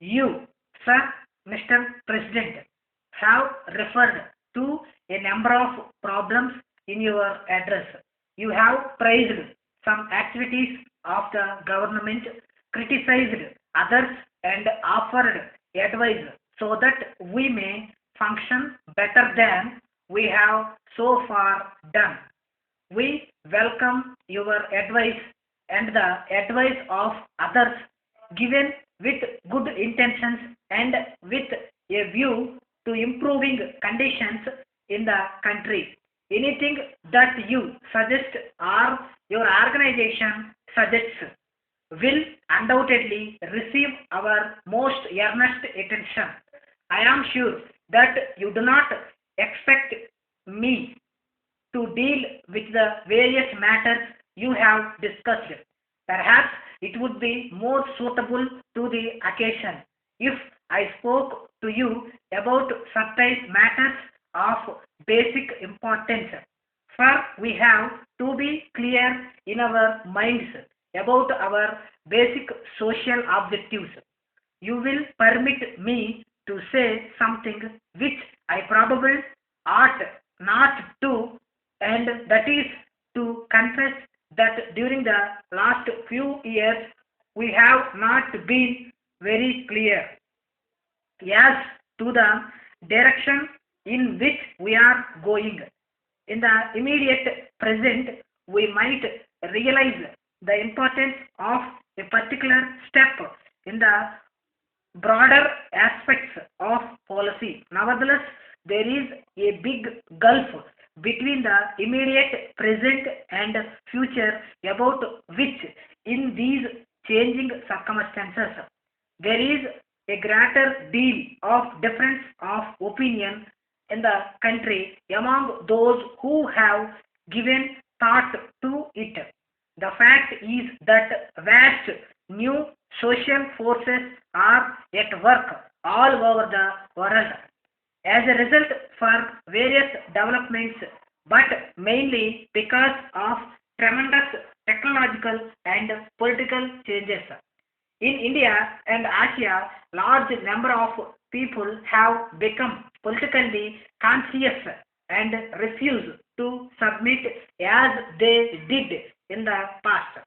You, Sir, Mr. President, have referred to a number of problems in your address. You have praised some activities of the government, criticized others, and offered advice so that we may function better than we have so far done. We welcome your advice and the advice of others given with good intentions and with a view to improving conditions in the country. Anything that you suggest or your organization suggests will undoubtedly receive our most earnest attention. I am sure that you do not expect me to deal with the various matters you have discussed. Perhaps it would be more suitable to the occasion if I spoke to you about certain matters of basic importance. For we have to be clear in our minds about our basic social objectives. You will permit me to say something which I probably ought not to, and that is to confess that during the last few years we have not been very clear as to the direction in which we are going. In the immediate present, we might realize the importance of a particular step in the broader aspects of policy. Nevertheless, there is a big gulf between the immediate present and future about which, in these changing circumstances, there is a greater deal of difference of opinion in the country among those who have given thought to it. The fact is that vast new social forces are at work all over the world as a result for various developments, but mainly because of tremendous technological and political changes. In India and Asia, large number of people have become politically conscious and refuse to submit as they did in the past.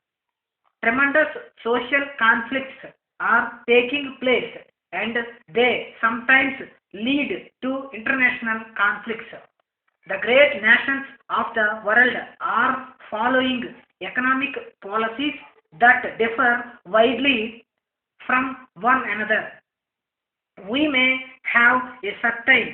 Tremendous social conflicts are taking place and they sometimes lead to international conflicts. The great nations of the world are following economic policies that differ widely from one another. We may have a certain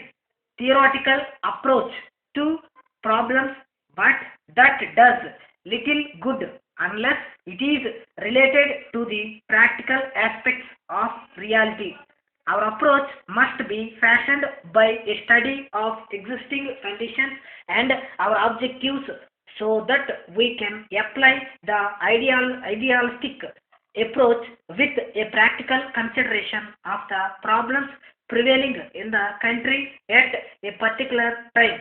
theoretical approach to problems, but that does little good unless it is related to the practical aspects of reality. Our approach must be fashioned by a study of existing conditions and our objectives so that we can apply the idealistic approach with a practical consideration of the problems prevailing in the country at a particular time.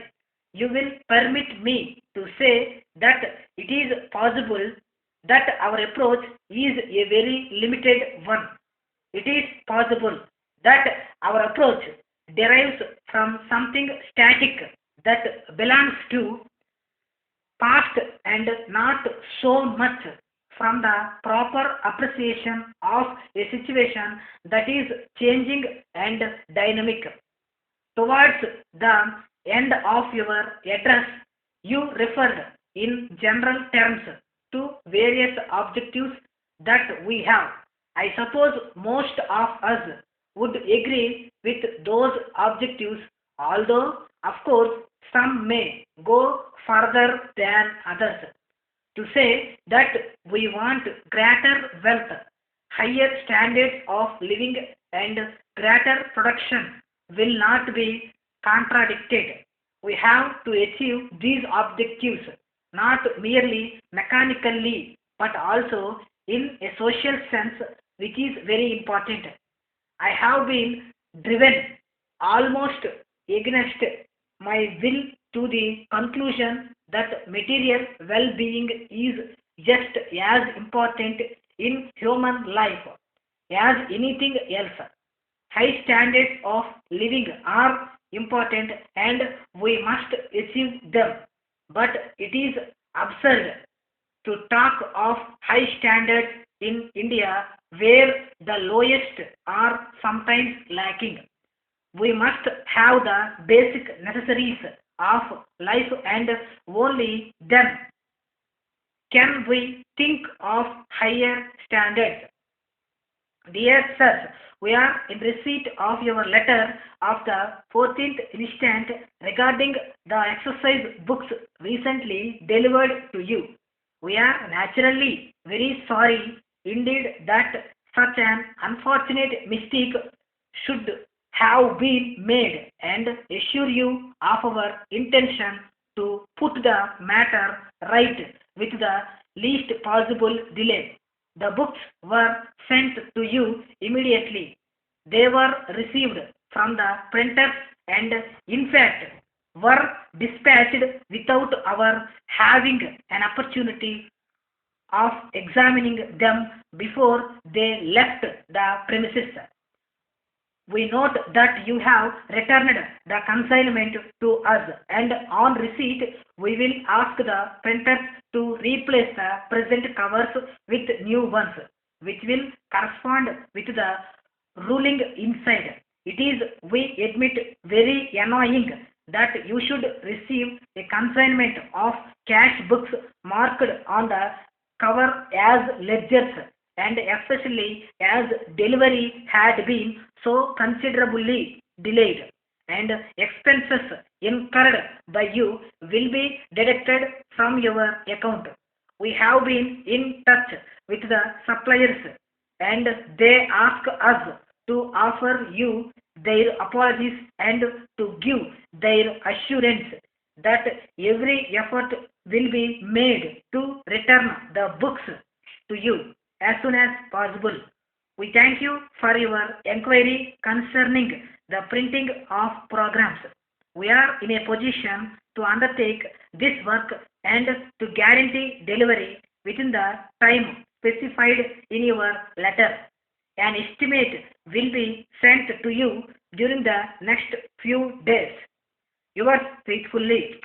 You will permit me to say that it is possible that our approach is a very limited one. It is possible that our approach derives from something static that belongs to past and not so much from the proper appreciation of a situation that is changing and dynamic. Towards the end of your address, you referred in general terms to various objectives that we have. I suppose most of us would agree with those objectives, although, of course, some may go further than others. To say that we want greater wealth, higher standards of living, and greater production will not be contradicted. We have to achieve these objectives not merely mechanically but also in a social sense, which is very important. I have been driven almost against my will to the conclusion that material well being is just as important in human life as anything else. High standards of living are important and we must achieve them. But it is absurd to talk of high standards in India where the lowest are sometimes lacking. We must have the basic necessaries of life and only then can we think of higher standards. Dear Sir, we are in receipt of your letter of the 14th instant regarding the exercise books recently delivered to you. We are naturally very sorry indeed that such an unfortunate mistake should have been made and assure you of our intention to put the matter right with the least possible delay. The books were sent to you immediately. They were received from the printers and, in fact, were dispatched without our having an opportunity of examining them before they left the premises. We note that you have returned the consignment to us, and on receipt, we will ask the printers to replace the present covers with new ones, which will correspond with the ruling inside. It is, we admit, very annoying that you should receive a consignment of cash books marked on the cover as ledgers, and especially as delivery had been so considerably delayed, and expenses incurred by you will be deducted from your account. We have been in touch with the suppliers and they ask us to offer you their apologies and to give their assurance that every effort will be made to return the books to you as soon as possible. We thank you for your inquiry concerning the printing of programs. We are in a position to undertake this work and to guarantee delivery within the time specified in your letter. An estimate will be sent to you during the next few days. Yours faithfully,